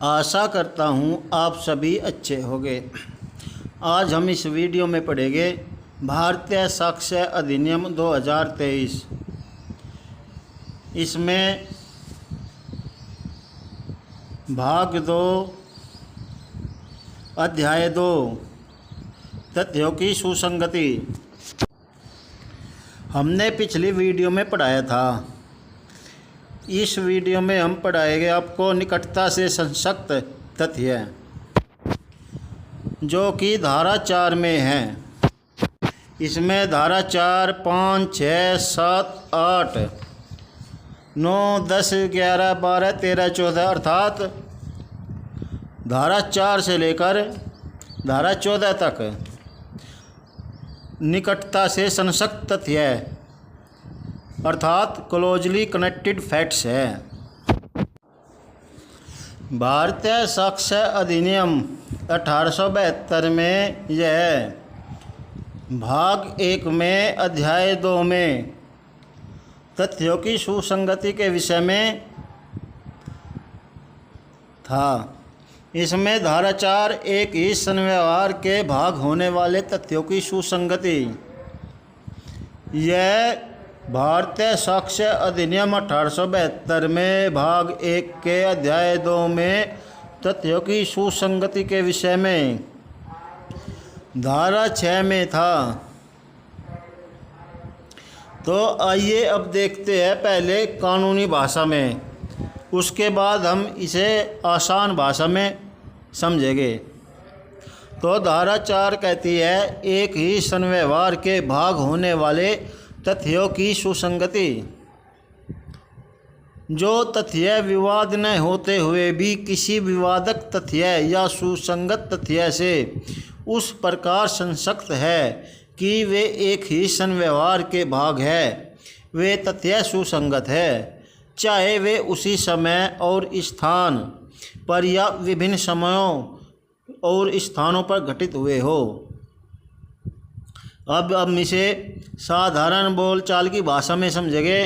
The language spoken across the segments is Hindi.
आशा करता हूँ आप सभी अच्छे होंगे। आज हम इस वीडियो में पढ़ेंगे भारतीय साक्ष्य अधिनियम 2023। इसमें भाग 2 अध्याय 2 तथ्यों की सुसंगति हमने पिछली वीडियो में पढ़ाया था। इस वीडियो में हम पढ़ाएंगे आपको निकटता से संसक्त तथ्य, जो कि धारा 4 में है। इसमें धारा 4, 5, 6, 7, 8, 9, 10, 11, 12, 13, 14 अर्थात धारा 4 से लेकर धारा 14 तक निकटता से संसक्त तथ्य अर्थात क्लोजली कनेक्टेड फैक्ट्स है। भारतीय साक्ष्य अधिनियम 1872 में यह भाग 1 में अध्याय 2 में तथ्यों की सुसंगति के विषय में था। इसमें धारा 4 एक ही संव्यवहार के भाग होने वाले तथ्यों की सुसंगति, यह भारतीय साक्ष्य अधिनियम 1872 में भाग 1 के अध्याय 2 में तथ्यों की सुसंगति के विषय में धारा 6 में था। तो आइए अब देखते हैं पहले कानूनी भाषा में, उसके बाद हम इसे आसान भाषा में समझेंगे। तो धारा 4 कहती है एक ही संव्यवहार के भाग होने वाले तथ्यों की सुसंगति। जो तथ्य विवाद न होते हुए भी किसी विवादक तथ्य या सुसंगत तथ्य से उस प्रकार संसक्त है कि वे एक ही संव्यवहार के भाग है, वे तथ्य सुसंगत है, चाहे वे उसी समय और स्थान पर या विभिन्न समयों और स्थानों पर घटित हुए हो। अब हम इसे साधारण बोलचाल की भाषा में समझेंगे।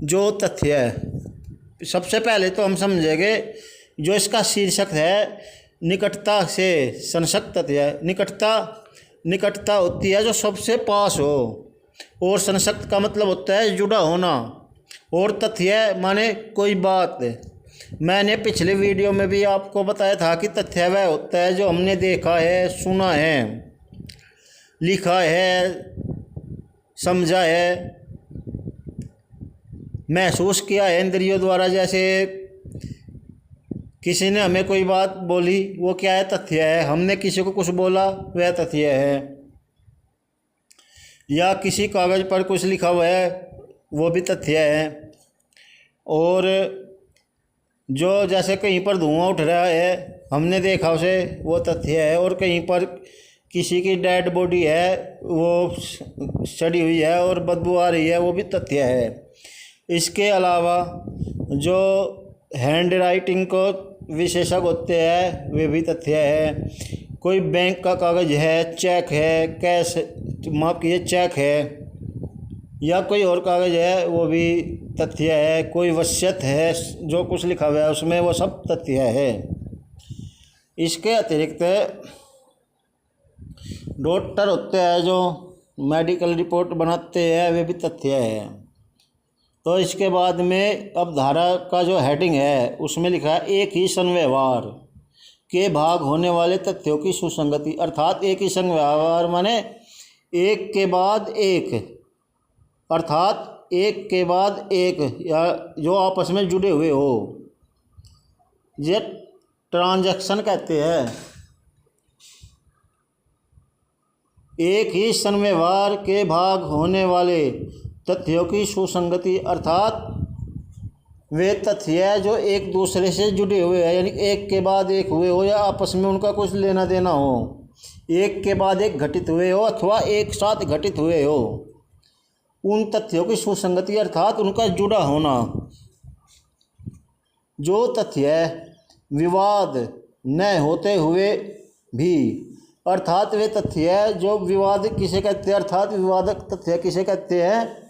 जो तथ्य है, सबसे पहले तो हम समझेंगे जो इसका शीर्षक है निकटता से संसक्त तथ्य। निकटता होती है जो सबसे पास हो, और संसक्त का मतलब होता है जुड़ा होना, और तथ्य माने कोई बात। मैंने पिछले वीडियो में भी आपको बताया था कि तथ्य वह होता है जो हमने देखा है, सुना है, लिखा है, समझा है, महसूस किया है इंद्रियों द्वारा। जैसे किसी ने हमें कोई बात बोली, वो क्या है? तथ्य है। हमने किसी को कुछ बोला, वह तथ्य है। या किसी कागज़ पर कुछ लिखा हुआ है, वो भी तथ्य है। और जो जैसे कहीं पर धुआं उठ रहा है, हमने देखा उसे, वो तथ्य है। और कहीं पर किसी की डेड बॉडी है, वो सड़ी हुई है और बदबू आ रही है, वो भी तथ्य है। इसके अलावा जो हैंड राइटिंग को विशेषज्ञ होते हैं, वे भी तथ्य है। कोई बैंक का कागज़ है, चेक है, कैश माफ कीजिए चेक है, या कोई और कागज़ है, वो भी तथ्य है। कोई वसीयत है, जो कुछ लिखा हुआ है उसमें, वो सब तथ्य है। इसके अतिरिक्त डॉक्टर होते हैं जो मेडिकल रिपोर्ट बनाते हैं, वे भी तथ्य है। तो इसके बाद में अब धारा का जो हेडिंग है उसमें लिखा है एक ही संव्यवहार के भाग होने वाले तथ्यों की सुसंगति। अर्थात एक ही संव्यवहार माने एक के बाद एक, अर्थात एक के बाद एक, या जो आपस में जुड़े हुए हो, ये ट्रांजैक्शन कहते हैं। एक ही संव्यवहार के भाग होने वाले तथ्यों की सुसंगति अर्थात वे तथ्य जो एक दूसरे से जुड़े हुए हैं, यानी एक के बाद एक हुए हो, या आपस में उनका कुछ लेना देना हो, एक के बाद एक घटित हुए हो अथवा एक साथ घटित हुए हो, उन तथ्यों की सुसंगति अर्थात उनका जुड़ा होना। जो तथ्य विवाद न होते हुए भी, अर्थात वे तथ्य जो विवाद किसे कहते हैं, अर्थात विवादक तथ्य किसे कहते हैं,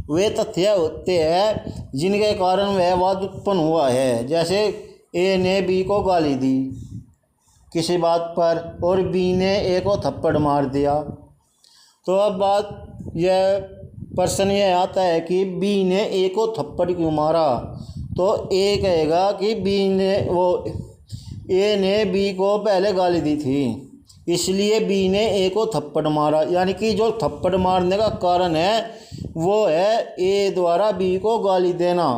वे तथ्य होते हैं जिनके कारण वह वाद उत्पन्न हुआ है। जैसे ए ने बी को गाली दी किसी बात पर और बी ने ए को थप्पड़ मार दिया। तो अब बात यह प्रश्न यह आता है कि बी ने ए को थप्पड़ क्यों मारा। तो ए कहेगा कि ए ने बी को पहले गाली दी थी, इसलिए बी ने ए को थप्पड़ मारा। यानी कि जो थप्पड़ मारने का कारण है वो है ए द्वारा बी को गाली देना।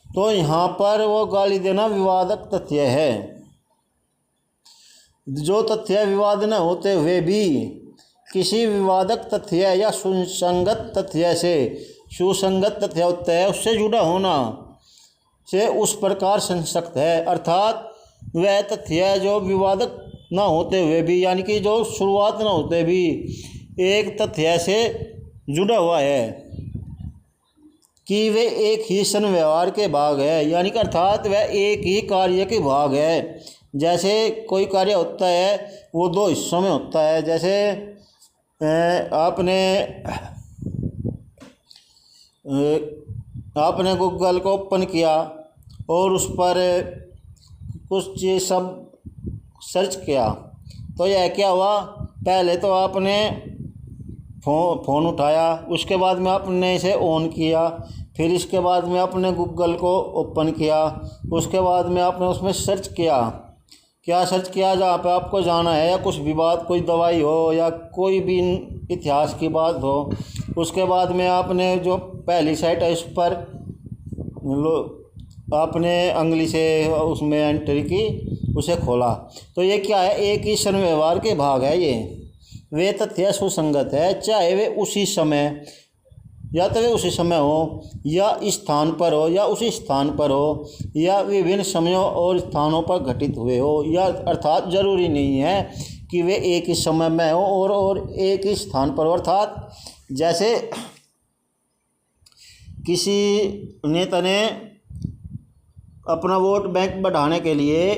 तो यहाँ पर वो गाली देना विवादक तथ्य है। जो तथ्य विवाद न होते हुए भी किसी विवादक तथ्य या सुसंगत तथ्य से, सुसंगत तथ्य होता है उससे जुड़ा होना से उस प्रकार संसक्त है। अर्थात वह तथ्य जो विवादक न होते हुए भी, यानी कि जो शुरुआत न होते भी एक तथ्य से जुड़ा हुआ है कि वे एक ही सन व्यवहार के भाग है, यानी कि अर्थात वह एक ही कार्य के भाग है। जैसे कोई कार्य होता है वो दो हिस्सों में होता है। जैसे आपने गूगल को ओपन किया और उस पर कुछ चीज़ सब सर्च किया, तो यह क्या हुआ, पहले तो आपने फ़ोन उठाया, उसके बाद में आपने इसे ऑन किया, फिर इसके बाद में आपने गूगल को ओपन किया, उसके बाद में आपने उसमें सर्च किया। क्या सर्च किया? जहाँ पे आपको जाना है, या कुछ भी बात, कोई दवाई हो या कोई भी इतिहास की बात हो। उसके बाद में आपने जो पहली साइट है उस पर आपने अंगली से उसमें एंट्री की, उसे खोला। तो ये क्या है, एक ही सन व्यवहार के भाग है ये। वे तथ्य सुसंगत है, चाहे वे उसी समय, या तो वे उसी समय हो या स्थान पर हो, या उसी स्थान पर हो, या विभिन्न समयों और स्थानों पर घटित हुए हो। या अर्थात जरूरी नहीं है कि वे एक ही समय में हो और एक ही स्थान पर हो। अर्थात जैसे किसी नेता ने अपना वोट बैंक बढ़ाने के लिए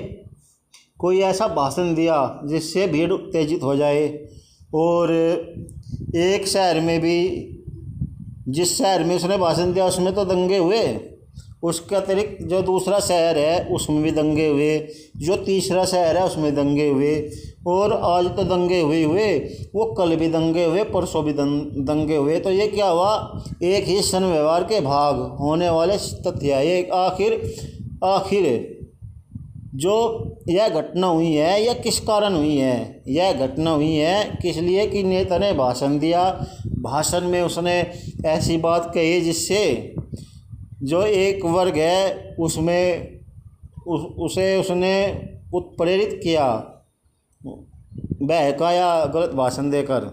कोई ऐसा भाषण दिया जिससे भीड़ उत्तेजित हो जाए, और एक शहर में भी, जिस शहर में उसने भाषण दिया उसमें तो दंगे हुए, उसके अतिरिक्त जो दूसरा शहर है उसमें भी दंगे हुए, जो तीसरा शहर है उसमें दंगे हुए, और आज तो दंगे हुए, वो कल भी दंगे हुए, परसों भी दंगे हुए। तो ये क्या हुआ, एक ही सन व्यवहार के भाग होने वाले तथ्य है। आखिर जो यह घटना हुई है यह किस कारण हुई है? यह घटना हुई है किस लिए कि नेता ने भाषण दिया, भाषण में उसने ऐसी बात कही जिससे जो एक वर्ग है उसमें उसे उसने उत्प्रेरित किया, बहकाया गलत भाषण देकर,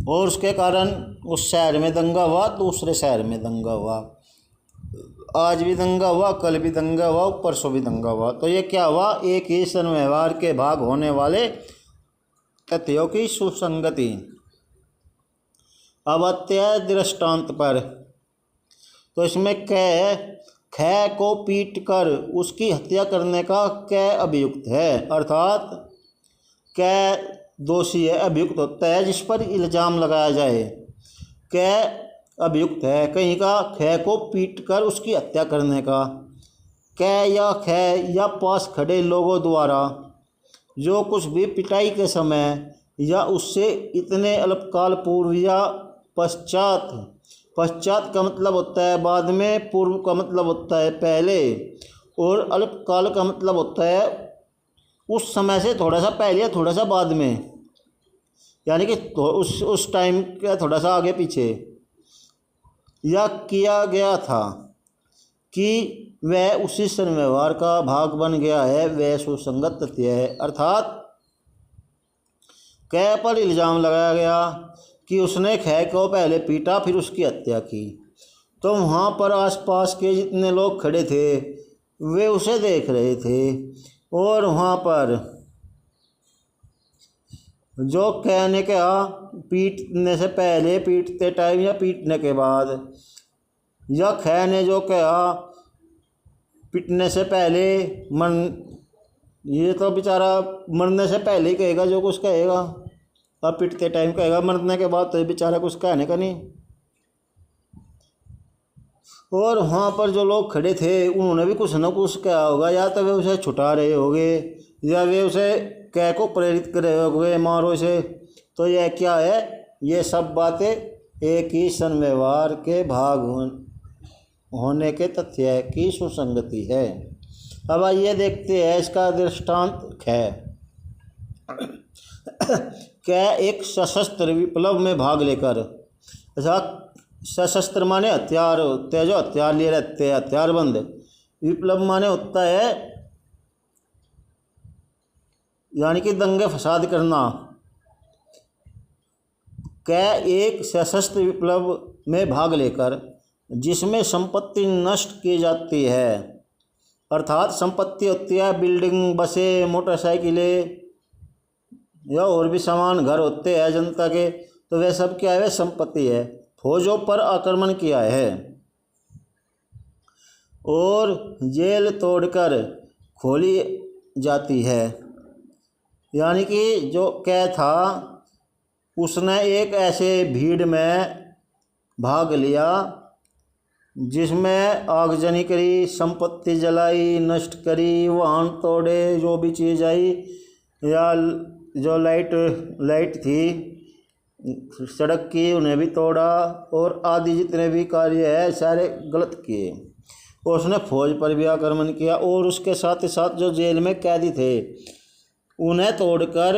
और उसके कारण उस शहर में दंगा हुआ, दूसरे शहर में दंगा हुआ, आज भी दंगा हुआ, कल भी दंगा हुआ, परसों भी दंगा हुआ। तो ये क्या हुआ, एक ही सन व्यवहार के भाग होने वाले तथ्यों की सुसंगति। अब आते हैं दृष्टांत पर। तो इसमें ख को पीट कर उसकी हत्या करने का कै अभियुक्त है। अर्थात कै दोषी है, अभियुक्त होता है जिस पर इल्ज़ाम लगाया जाए। कै अभियुक्त है कहीं का ख को पीट कर उसकी हत्या करने का। कै या ख या पास खड़े लोगों द्वारा जो कुछ भी पिटाई के समय या उससे इतने अल्पकाल पूर्व या पश्चात का मतलब होता है बाद में, पूर्व का मतलब होता है पहले, और अल्पकाल का मतलब होता है उस समय से थोड़ा सा पहले या थोड़ा सा बाद में, यानी कि उस टाइम का थोड़ा सा आगे पीछे। या किया गया था कि वह उसी सन व्यवहार का भाग बन गया है, वह सुसंगत तथ्य है। अर्थात कै पर इल्ज़ाम लगाया गया कि उसने ख को पहले पीटा फिर उसकी हत्या की। तो वहाँ पर आसपास के जितने लोग खड़े थे वे उसे देख रहे थे, और वहाँ पर जो कहने कहा पीटने से पहले, पीटते टाइम या पीटने के बाद, या ख ने जो कहा पीटने से पहले, ये तो बेचारा मरने से पहले ही कहेगा जो कुछ कहेगा, अब पीटते टाइम कहेगा, मरने के बाद तो ये बेचारा कुछ कहने का नहीं। और वहाँ पर जो लोग खड़े थे उन्होंने भी कुछ न कुछ कहा होगा, या तो वे उसे छुटा रहे होंगे या वे उसे कह को प्रेरित कर रहे होंगे मारो से। तो यह क्या है, ये सब बातें एक ही संव्यवहार के भाग होने के तथ्य की सुसंगति है। अब आइए देखते हैं इसका दृष्टांत है। क्या एक सशस्त्र विप्लव में भाग लेकर, ऐसा सशस्त्र माने हथियार होते हैं, जो हथियार लिए रहते हैं, हथियारबंद। विप्लव माने होता है यानी कि दंगे फसाद करना। क्या एक सशस्त्र विप्लव में भाग लेकर जिसमें संपत्ति नष्ट की जाती है, अर्थात संपत्ति होती है बिल्डिंग, बसें, मोटरसाइकिलें या और भी सामान, घर होते हैं जनता के, तो वह सब क्या है, वह संपत्ति है। फौजों पर आक्रमण किया है और जेल तोड़कर खोली जाती है। यानी कि जो कैद था उसने एक ऐसे भीड़ में भाग लिया जिसमें आगजनी करी, संपत्ति जलाई, नष्ट करी, वाहन तोड़े, जो भी चीज़ आई, या जो लाइट थी सड़क की उन्हें भी तोड़ा, और आदि जितने भी कार्य है सारे गलत किए। और उसने फौज पर भी आक्रमण किया और उसके साथ ही साथ जो जेल में कैदी थे उन्हें तोड़कर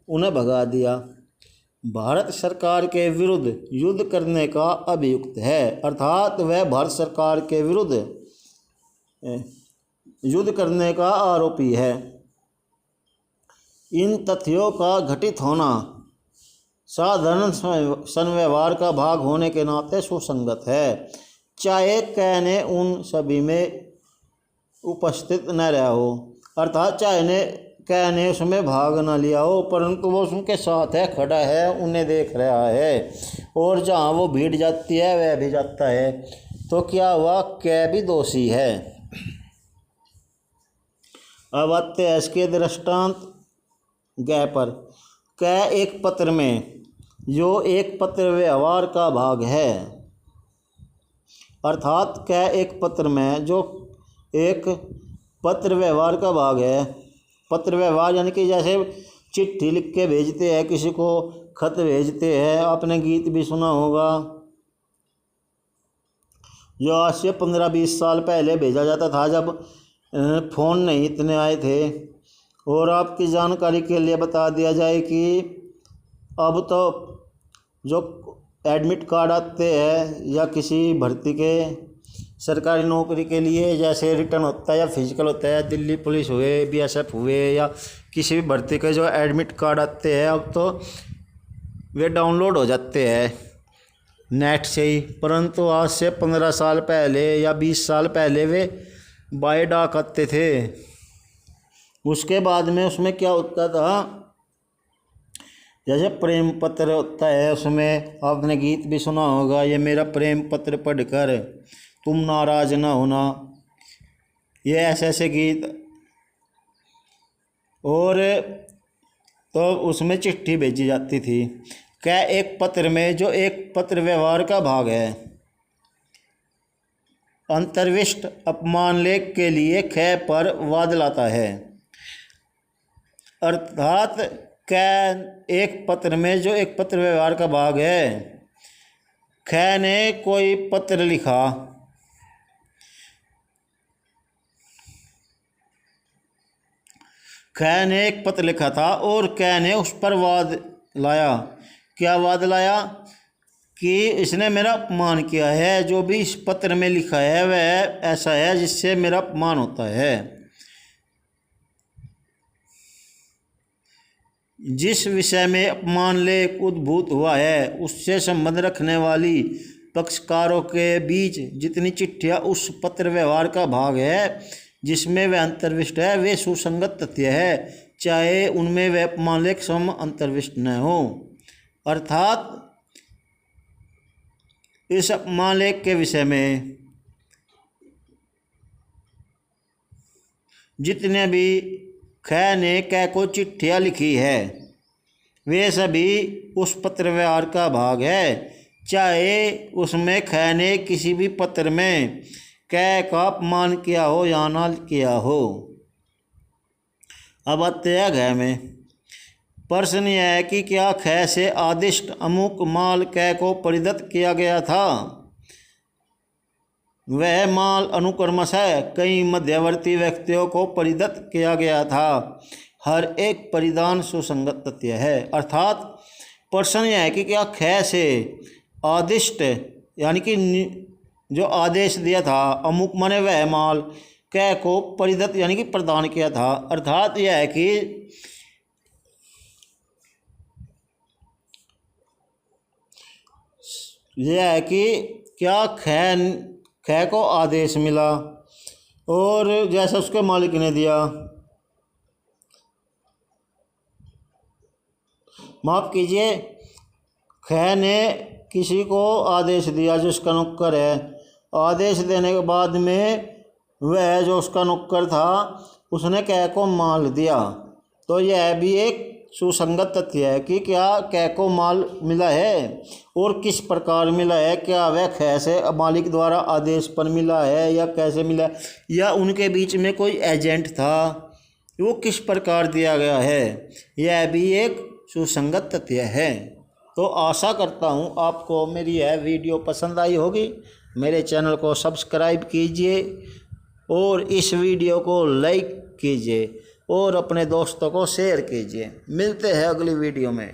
उन्हें भगा दिया। भारत सरकार के विरुद्ध युद्ध करने का अभियुक्त है, अर्थात वह भारत सरकार के विरुद्ध युद्ध करने का आरोपी है। इन तथ्यों का घटित होना साधारण संव्यवहार का भाग होने के नाते सुसंगत है, चाहे कहने उन सभी में उपस्थित न रहा हो, अर्थात चाहे कहने उसमें भाग न लिया हो, परंतु वो उनके साथ है, खड़ा है, उन्हें देख रहा है, और जहाँ वो भीड़ जाती है वह भी जाता है। तो क्या हुआ, क्या भी दोषी है। अब आते हैं इसके दृष्टांत गए पर। कै एक पत्र में जो एक पत्र व्यवहार का भाग है, अर्थात कै एक पत्र में जो एक पत्र व्यवहार का भाग है। पत्र व्यवहार यानी कि जैसे चिट्ठी लिख के भेजते हैं, किसी को खत भेजते हैं, आपने गीत भी सुना होगा, जो आज से 15-20 साल पहले भेजा जाता था, जब फ़ोन नहीं इतने आए थे। और आपकी जानकारी के लिए बता दिया जाए कि अब तो जो एडमिट कार्ड आते हैं या किसी भर्ती के सरकारी नौकरी के लिए, जैसे रिटर्न होता है या फिजिकल होता है, दिल्ली पुलिस हुए, बीएसएफ हुए, या किसी भी भर्ती के जो एडमिट कार्ड आते हैं अब तो वे डाउनलोड हो जाते हैं नेट से ही। परंतु आज से 15 साल पहले या 20 साल पहले वे बाय डाक आते थे। उसके बाद में उसमें क्या होता था, जैसे प्रेम पत्र होता है, उसमें आपने गीत भी सुना होगा, ये मेरा प्रेम पत्र पढ़कर तुम नाराज ना होना, ये ऐसे ऐसे गीत। और तो उसमें चिट्ठी भेजी जाती थी। क्या एक पत्र में जो एक पत्र व्यवहार का भाग है, अंतर्विष्ट अपमान लेख के लिए ख पर वाद लाता है, अर्थात कै एक पत्र में जो एक पत्र व्यवहार का भाग है। ख ने कोई पत्र लिखा, ख ने एक पत्र लिखा था और कै ने उस पर वाद लाया। क्या वाद लाया कि इसने मेरा अपमान किया है, जो भी इस पत्र में लिखा है वह ऐसा है जिससे मेरा अपमान होता है। जिस विषय में अपमान लेख उद्भूत हुआ है उससे संबंध रखने वाली पक्षकारों के बीच जितनी चिट्ठियाँ उस पत्र व्यवहार का भाग है जिसमें वह अंतर्विष्ट है, वे सुसंगत तथ्य है, चाहे उनमें वह अपमान लेख सम अंतर्विष्ट न हो। अर्थात इस अपमान लेख के विषय में जितने भी ख ने कै को चिट्ठियाँ लिखी है वे सभी उस पत्र व्यवहार का भाग है, चाहे उसमें ख ने किसी भी पत्र में कै का अपमान किया हो या ना किया हो। अब आते हैं घ में। प्रश्न यह है कि क्या ख से आदिष्ट अमुक माल कै को परिदत्त किया गया था। वह माल अनुक्रमश है कई मध्यवर्ती व्यक्तियों को परिदत्त किया गया था। हर एक परिधान सुसंगत तथ्य है। अर्थात प्रश्न यह है कि क्या ख से आदिष्ट यानी कि जो आदेश दिया था अमुक माने वह माल कै को परिदत्त यानी कि प्रदान किया था। अर्थात यह है कि क्या ख को आदेश मिला और जैसा उसके मालिक ने दिया, माफ़ कीजिए, ख ने किसी को आदेश दिया जो उसका नौकर है। आदेश देने के बाद में वह जो उसका नौकर था उसने कै को माल दिया। तो यह भी एक सुसंगत तथ्य है कि क्या कै को माल मिला है और किस प्रकार मिला है। क्या वह ख से मालिक द्वारा आदेश पर मिला है या कैसे मिला है, या उनके बीच में कोई एजेंट था, वो किस प्रकार दिया गया है। यह भी एक सुसंगत तथ्य है। तो आशा करता हूँ आपको मेरी यह वीडियो पसंद आई होगी। मेरे चैनल को सब्सक्राइब कीजिए और इस वीडियो को लाइक कीजिए और अपने दोस्तों को शेयर कीजिए। मिलते हैं अगली वीडियो में।